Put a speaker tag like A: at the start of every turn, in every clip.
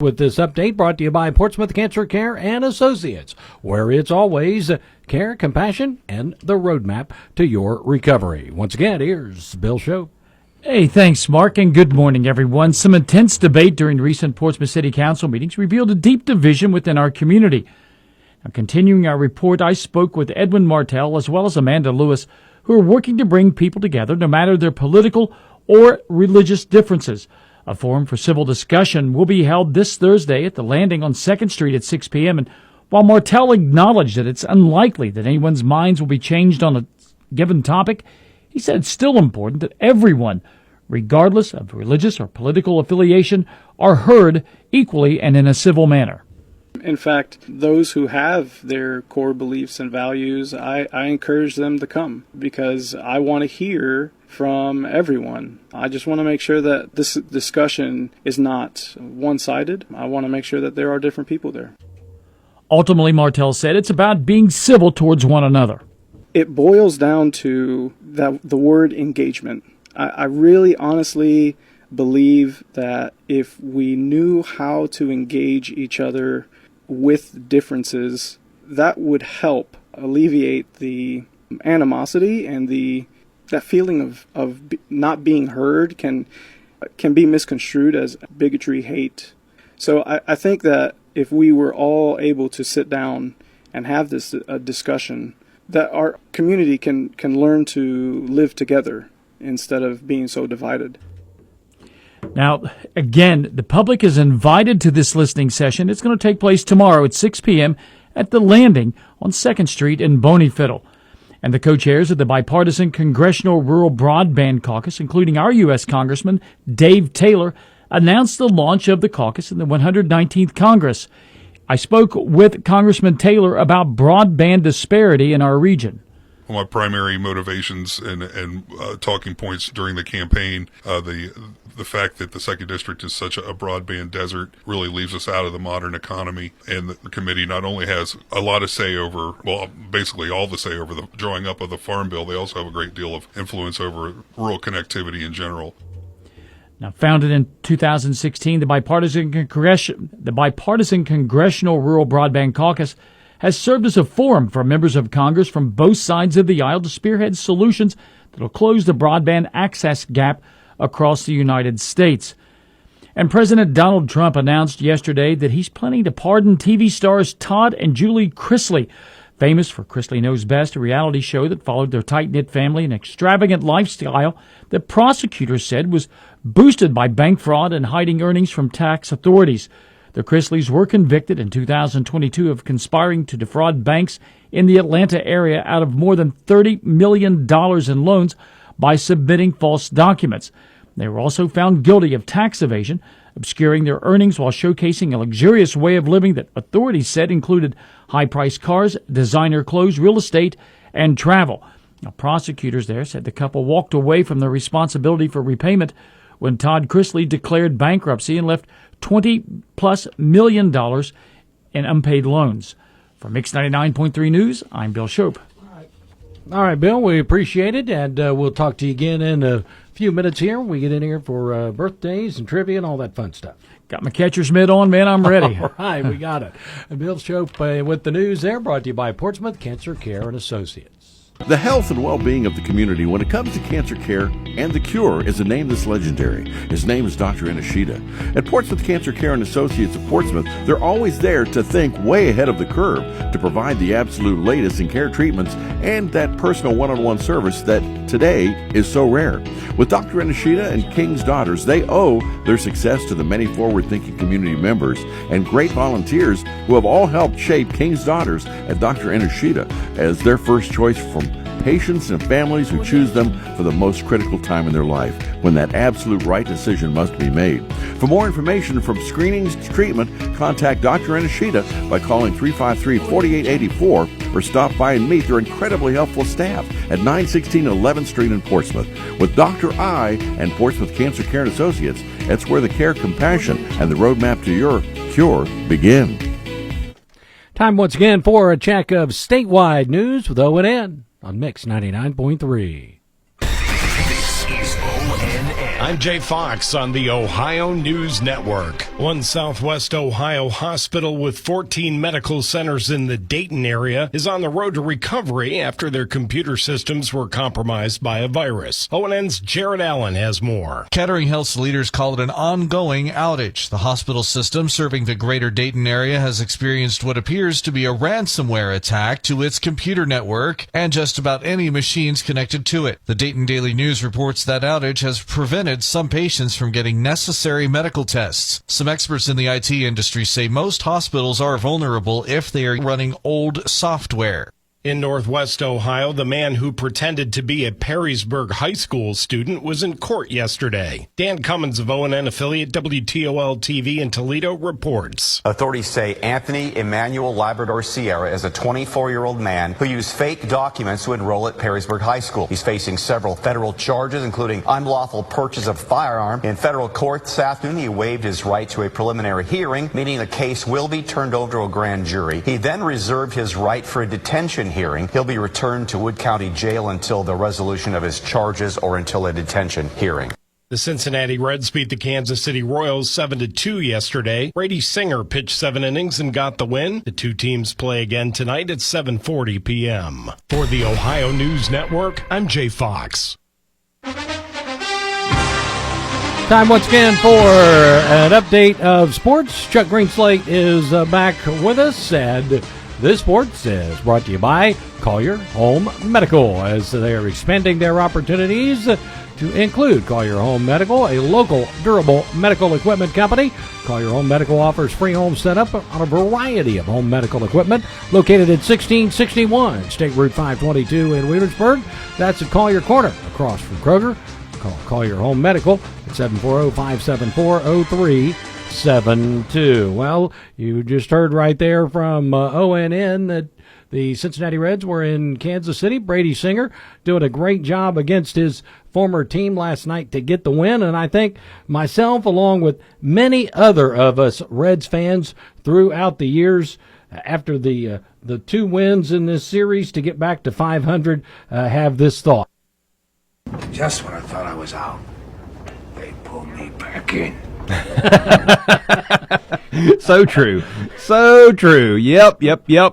A: With this update brought to you by Portsmouth Cancer Care and Associates, where it's always care, compassion, and the roadmap to your recovery. Once again, here's Bill Shope.
B: Hey, thanks, Mark, and good morning, everyone. Some intense debate during recent Portsmouth City Council meetings revealed a deep division within our community. Now, continuing our report, I spoke with Edwin Martell as well as Amanda Lewis, who are working to bring people together no matter their political or religious differences. A forum for civil discussion will be held this Thursday at the Landing on 2nd Street at 6 p.m. And while Martell acknowledged that it's unlikely that anyone's minds will be changed on a given topic, he said it's still important that everyone, regardless of religious or political affiliation, are heard equally and in a civil manner.
C: In fact, those who have their core beliefs and values, I encourage them to come because I want to hear from everyone. I just want to make sure that this discussion is not one-sided. I want to make sure that there are different people there.
B: Ultimately, Martell said it's about being civil towards one another.
C: It boils down to the word engagement. I really honestly believe that if we knew how to engage each other with differences, that would help alleviate the animosity and that feeling of not being heard can be misconstrued as bigotry, hate. So I think that if we were all able to sit down and have this discussion, that our community can learn to live together instead of being so divided.
B: Now, again, the public is invited to this listening session. It's going to take place tomorrow at 6 p.m. at the Landing on 2nd Street in Boneyfiddle. And the co-chairs of the Bipartisan Congressional Rural Broadband Caucus, including our U.S. Congressman Dave Taylor, announced the launch of the caucus in the 119th Congress. I spoke with Congressman Taylor about broadband disparity in our region.
D: My primary motivations and talking points during the campaign, the fact that the 2nd District is such a broadband desert really leaves us out of the modern economy. And the committee not only has a lot of say over, well, basically all the say over the drawing up of the Farm Bill, they also have a great deal of influence over rural connectivity in general.
B: Now, founded in 2016, the Bipartisan Congressional Rural Broadband Caucus has served as a forum for members of Congress from both sides of the aisle to spearhead solutions that will close the broadband access gap across the United States. And President Donald Trump announced yesterday that he's planning to pardon TV stars Todd and Julie Chrisley, famous for Chrisley Knows Best, a reality show that followed their tight-knit family and extravagant lifestyle that prosecutors said was boosted by bank fraud and hiding earnings from tax authorities. The Chrisleys were convicted in 2022 of conspiring to defraud banks in the Atlanta area out of more than $30 million in loans by submitting false documents. They were also found guilty of tax evasion, obscuring their earnings while showcasing a luxurious way of living that authorities said included high-priced cars, designer clothes, real estate, and travel. Now, prosecutors there said the couple walked away from their responsibility for repayment when Todd Chrisley declared bankruptcy and left $20+ million in unpaid loans. For Mix 99.3 News, I'm Bill Shope.
A: All right, Bill, we appreciate it, and we'll talk to you again in a few minutes here when we get in here for birthdays and trivia and all that fun stuff.
B: Got my catcher's mitt on, man. I'm ready.
A: All right, we got it. Bill Shope with the news there, brought to you by Portsmouth Cancer Care and Associates.
E: The health and well-being of the community when it comes to cancer care and the cure is a name that's legendary. His name is Dr. Inashita. At Portsmouth Cancer Care and Associates of Portsmouth, they're always there to think way ahead of the curve, to provide the absolute latest in care treatments and that personal one-on-one service that today is so rare. With Dr. Inashita and King's Daughters, they owe their success to the many forward-thinking community members and great volunteers who have all helped shape King's Daughters and Dr. Inashita as their first choice from patients and families who choose them for the most critical time in their life, when that absolute right decision must be made. For more information from screenings to treatment, contact Dr. Inashita by calling 353-4884 or stop by and meet their incredibly helpful staff at 916 11th Street in Portsmouth. With Dr. I and Portsmouth Cancer Care and Associates, that's where the care, compassion, and the roadmap to your cure begin.
A: Time once again for a check of statewide news with ONN on Mix 99.3.
F: This is ONN. I'm Jay Fox on the Ohio News Network. One Southwest Ohio hospital with 14 medical centers in the Dayton area is on the road to recovery after their computer systems were compromised by a virus. ONN's Jared Allen has more.
G: Kettering Health's leaders call it an ongoing outage. The hospital system serving the greater Dayton area has experienced what appears to be a ransomware attack to its computer network and just about any machines connected to it. The Dayton Daily News reports that outage has prevented some patients from getting necessary medical tests. Some experts in the IT industry say most hospitals are vulnerable if they are running old software.
F: In Northwest Ohio, the man who pretended to be a Perrysburg High School student was in court yesterday. Dan Cummins of ONN affiliate WTOL-TV in Toledo reports.
H: Authorities say Anthony Emmanuel Labrador Sierra is a 24-year-old man who used fake documents to enroll at Perrysburg High School. He's facing several federal charges, including unlawful purchase of firearm. In federal court this afternoon, he waived his right to a preliminary hearing, meaning the case will be turned over to a grand jury. He then reserved his right for a detention hearing. He'll be returned to Wood County Jail until the resolution of his charges or until a detention hearing.
F: The Cincinnati Reds beat the Kansas City Royals 7-2 yesterday. Brady Singer pitched 7 innings and got the win. The two teams play again tonight at 7:40 p.m. For the Ohio News Network, I'm Jay Fox.
A: Time once again for an update of sports. Chuck Greenslate is back with us, and this sports is brought to you by Collier Home Medical, as they are expanding their opportunities to include Collier Home Medical, a local durable medical equipment company. Collier Home Medical offers free home setup on a variety of home medical equipment, located at 1661 State Route 522 in Wheelersburg. That's at Collier Corner, across from Kroger. Call Collier Home Medical at 740-574-0372. Well, you just heard right there from ONN that the Cincinnati Reds were in Kansas City. Brady Singer doing a great job against his former team last night to get the win. And I think myself, along with many other of us Reds fans throughout the years, after the 2 wins in this series to get back to 500, have this thought.
I: Just when I thought I was out, they pulled me back in.
J: So true. So true. Yep.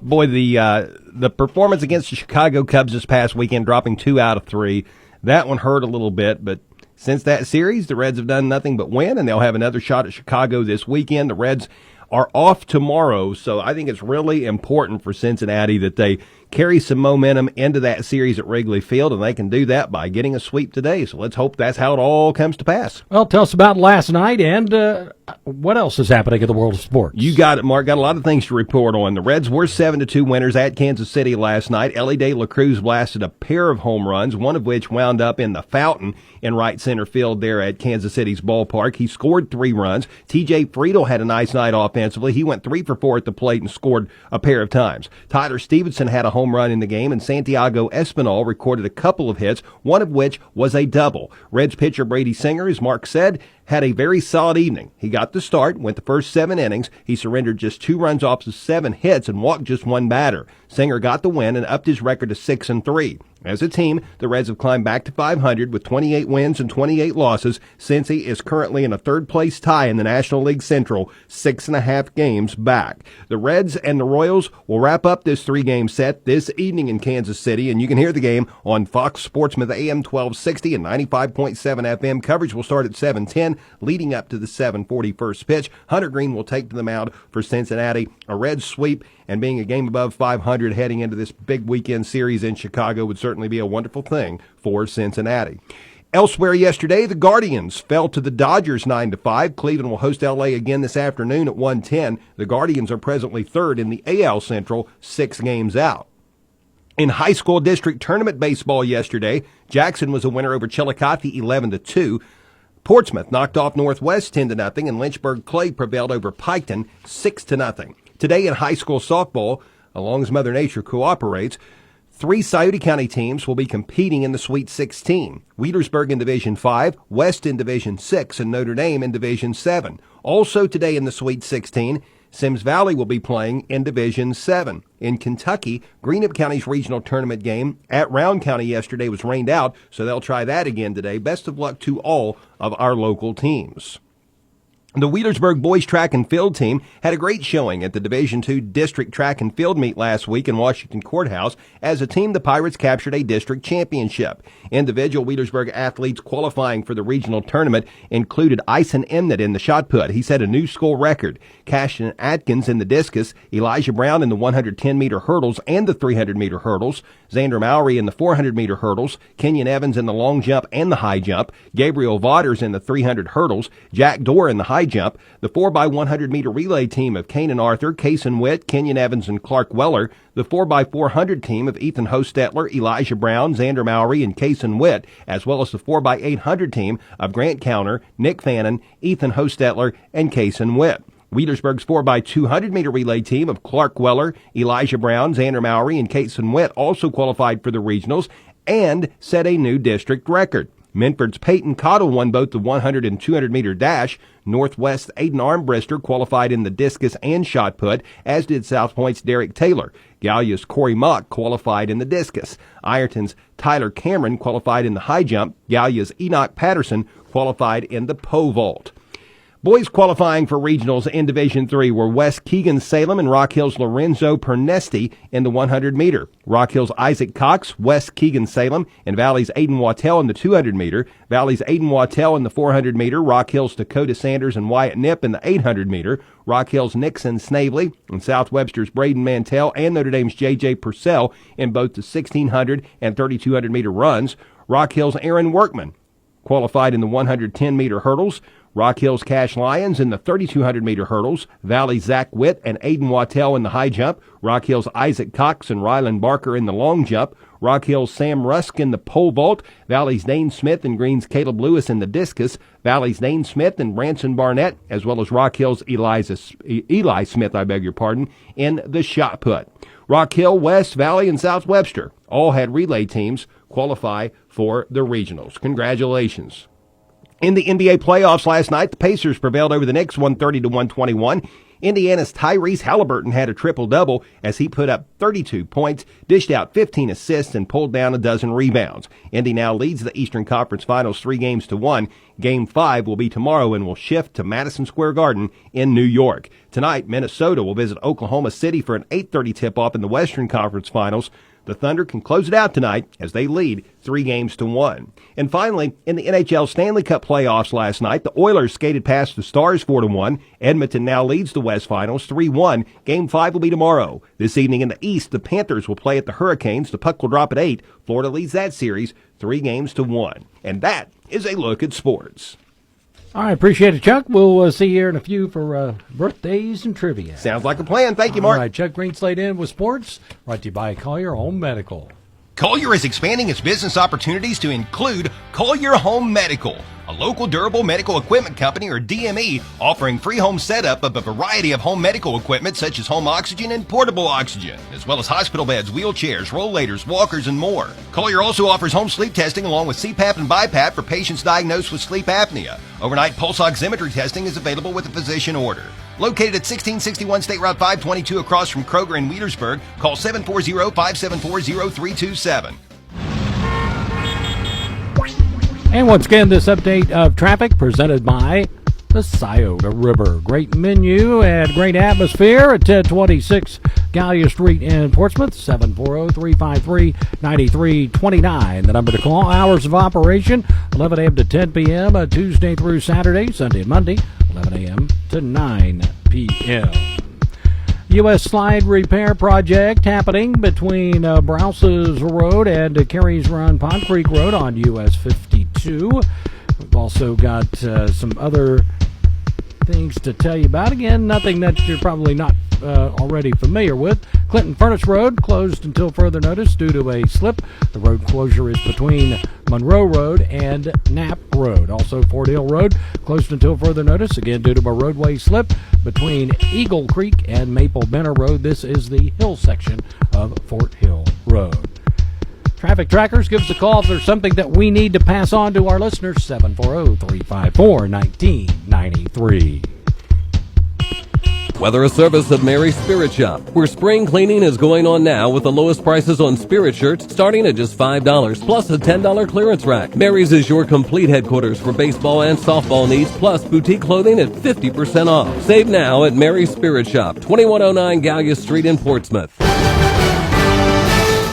J: Boy, the performance against the Chicago Cubs this past weekend, dropping 2 out of 3, that one hurt a little bit, but since that series, the Reds have done nothing but win, and they'll have another shot at Chicago this weekend. The Reds are off tomorrow, so I think it's really important for Cincinnati that they carry some momentum into that series at Wrigley Field, and they can do that by getting a sweep today. So let's hope that's how it all comes to pass.
A: Well, tell us about last night and what else is happening in the world of sports.
J: You got it, Mark. Got a lot of things to report on. The Reds were 7-2 winners at Kansas City last night. Ellie De La Cruz blasted a pair of home runs, one of which wound up in the fountain in right center field there at Kansas City's ballpark. He scored 3 runs. TJ Friedel had a nice night offensively. He went 3 for 4 at the plate and scored a pair of times. Tyler Stevenson had a home run in the game, and Santiago Espinal recorded a couple of hits, one of which was a double. Reds pitcher Brady Singer, as Mark said, had a very solid evening. He got the start, went the first 7 innings. He surrendered just 2 runs off of 7 hits and walked just 1 batter. Singer got the win and upped his record to 6-3. As a team, the Reds have climbed back to 500 with 28 wins and 28 losses. Cincy is currently in a 3rd-place tie in the National League Central, 6.5 games back. The Reds and the Royals will wrap up this 3-game set this evening in Kansas City, and you can hear the game on Fox Sportsman AM 1260 and 95.7 FM. Coverage will start at 7:10, leading up to the 7:40 first pitch. Hunter Green will take to the mound for Cincinnati. A Reds sweep and being a game above 500 heading into this big weekend series in Chicago would certainly be a wonderful thing for Cincinnati. Elsewhere yesterday, the Guardians fell to the Dodgers 9-5. Cleveland will host L.A. again this afternoon at 1:10. The Guardians are presently 3rd in the AL Central, 6 games out. In high school district tournament baseball yesterday, Jackson was a winner over Chillicothe 11-2. Portsmouth knocked off Northwest 10-0, and Lynchburg Clay prevailed over Piketon 6-0. Today in high school softball, as long as Mother Nature cooperates, 3 Scioto County teams will be competing in the Sweet 16. Wheelersburg in Division 5, West in Division 6, and Notre Dame in Division 7. Also today in the Sweet 16, Sims Valley will be playing in Division 7. In Kentucky, Greenup County's regional tournament game at Round County yesterday was rained out, so they'll try that again today. Best of luck to all of our local teams. The Wheelersburg boys track and field team had a great showing at the Division II District Track and Field Meet last week in Washington Courthouse. As a team, the Pirates captured a district championship. Individual Wheelersburg athletes qualifying for the regional tournament included Ison Emnett in the shot put. He set a new school record. Cashton Atkins in the discus, Elijah Brown in the 110-meter hurdles and the 300-meter hurdles, Xander Mowry in the 400-meter hurdles, Kenyon Evans in the long jump and the high jump, Gabriel Vaughters in the 300 hurdles, Jack Dorr in the high jump, the 4x100-meter relay team of Kanan Arthur, Kaysen Witt, Kenyon Evans, and Clark Weller, the 4x400 team of Ethan Hostetler, Elijah Brown, Xander Mowry, and Kaysen Witt, as well as the 4x800 team of Grant Counter, Nick Fannin, Ethan Hostetler, and Kaysen Witt. Wheelersburg's 4x200-meter relay team of Clark Weller, Elijah Brown, Xander Mowry, and Kaysen Witt also qualified for the regionals and set a new district record. Minford's Peyton Cottle won both the 100 and 200-meter dash. Northwest's Aiden Armbrister qualified in the discus and shot put, as did South Point's Derek Taylor. Gallia's Corey Mock qualified in the discus. Ironton's Tyler Cameron qualified in the high jump. Gallia's Enoch Patterson qualified in the pole vault. Boys qualifying for regionals in Division III were West Keegan-Salem and Rock Hill's Lorenzo Pernesti in the 100-meter. Rock Hill's Isaac Cox, West Keegan-Salem, and Valley's Aiden Wattell in the 200-meter. Valley's Aiden Wattell in the 400-meter. Rock Hill's Dakota Sanders and Wyatt Knipp in the 800-meter. Rock Hill's Nixon Snavely, and South Webster's Braden Mantell and Notre Dame's J.J. Purcell in both the 1,600 and 3,200-meter runs. Rock Hill's Aaron Workman qualified in the 110-meter hurdles. Rock Hill's Cash Lyons in the 3,200-meter hurdles. Valley's Zach Witt and Aiden Wattell in the high jump. Rock Hill's Isaac Cox and Rylan Barker in the long jump. Rock Hill's Sam Rusk in the pole vault. Valley's Dane Smith and Green's Caleb Lewis in the discus. Valley's Dane Smith and Branson Barnett, as well as Rock Hill's Eli Smith, in the shot put. Rock Hill, West, Valley, and South Webster all had relay teams qualify for the regionals. Congratulations. In the NBA playoffs last night, the Pacers prevailed over the Knicks 130-121. Indiana's Tyrese Halliburton had a triple-double as he put up 32 points, dished out 15 assists, and pulled down a dozen rebounds. Indy now leads the Eastern Conference Finals 3-1. Game 5 will be tomorrow and will shift to Madison Square Garden in New York. Tonight, Minnesota will visit Oklahoma City for an 8:30 tip-off in the Western Conference Finals. The Thunder can close it out tonight as they lead 3-1. And finally, in the NHL Stanley Cup playoffs last night, the Oilers skated past the Stars 4-1. Edmonton now leads the West Finals 3-1. Game 5 will be tomorrow. This evening in the East, the Panthers will play at the Hurricanes. The puck will drop at 8. Florida leads that series 3-1. And that is a look at sports.
A: All right, appreciate it, Chuck. We'll see you here in a few for birthdays and trivia.
J: Sounds like a plan. Thank you, Mark.
A: All right, Chuck Greenslade in with sports, brought to you by Collier Home Medical.
K: Collier is expanding its business opportunities to include Collier Home Medical, a local durable medical equipment company, or DME, offering free home setup of a variety of home medical equipment such as home oxygen and portable oxygen, as well as hospital beds, wheelchairs, rollators, walkers, and more. Collier also offers home sleep testing along with CPAP and BiPAP for patients diagnosed with sleep apnea. Overnight pulse oximetry testing is available with a physician order. Located at 1661 State Route 522 across from Kroger in Wheelersburg, call 740-574-0327.
A: And once again, this update of traffic presented by the Scioto River. Great menu and great atmosphere at 1026 Gallia Street in Portsmouth. 740-353-9329. The number to call. Hours of operation 11 a.m. to 10 p.m. Tuesday through Saturday, Sunday and Monday 11 a.m. to 9 p.m. U.S. Slide Repair Project happening between Brouses Road and Carey's Run Pond Creek Road on U.S. 52. We've also got some other things to tell you about. Again, nothing that you're probably not already familiar with. Clinton Furnace Road closed until further notice due to a slip. The road closure is between Monroe Road and Knapp Road. Also, Fort Hill Road closed until further notice, again due to a roadway slip between Eagle Creek and Maple Benner Road. This is the hill section of Fort Hill Road. Traffic Trackers, give us a call if there's something that we need to pass on to our listeners. 740-354-1993.
L: Weather a service of Mary's Spirit Shop, where spring cleaning is going on now with the lowest prices on Spirit shirts starting at just $5, plus a $10 clearance rack. Mary's is your complete headquarters for baseball and softball needs, plus boutique clothing at 50% off. Save now at Mary's Spirit Shop, 2109 Gallia Street in Portsmouth.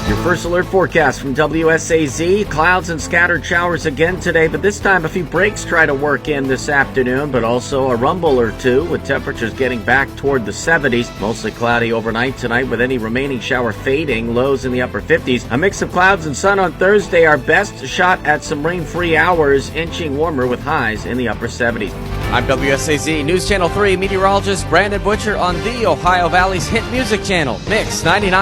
M: Your first alert forecast from WSAZ. Clouds and scattered showers again today, but this time a few breaks try to work in this afternoon, but also a rumble or two with temperatures getting back toward the 70s. Mostly cloudy overnight tonight with any remaining shower fading, lows in the upper 50s. A mix of clouds and sun on Thursday, our best shot at some rain-free hours, inching warmer with highs in the upper 70s.
N: I'm WSAZ News Channel 3 meteorologist Brandon Butcher on the Ohio Valley's hit music channel, Mix 99.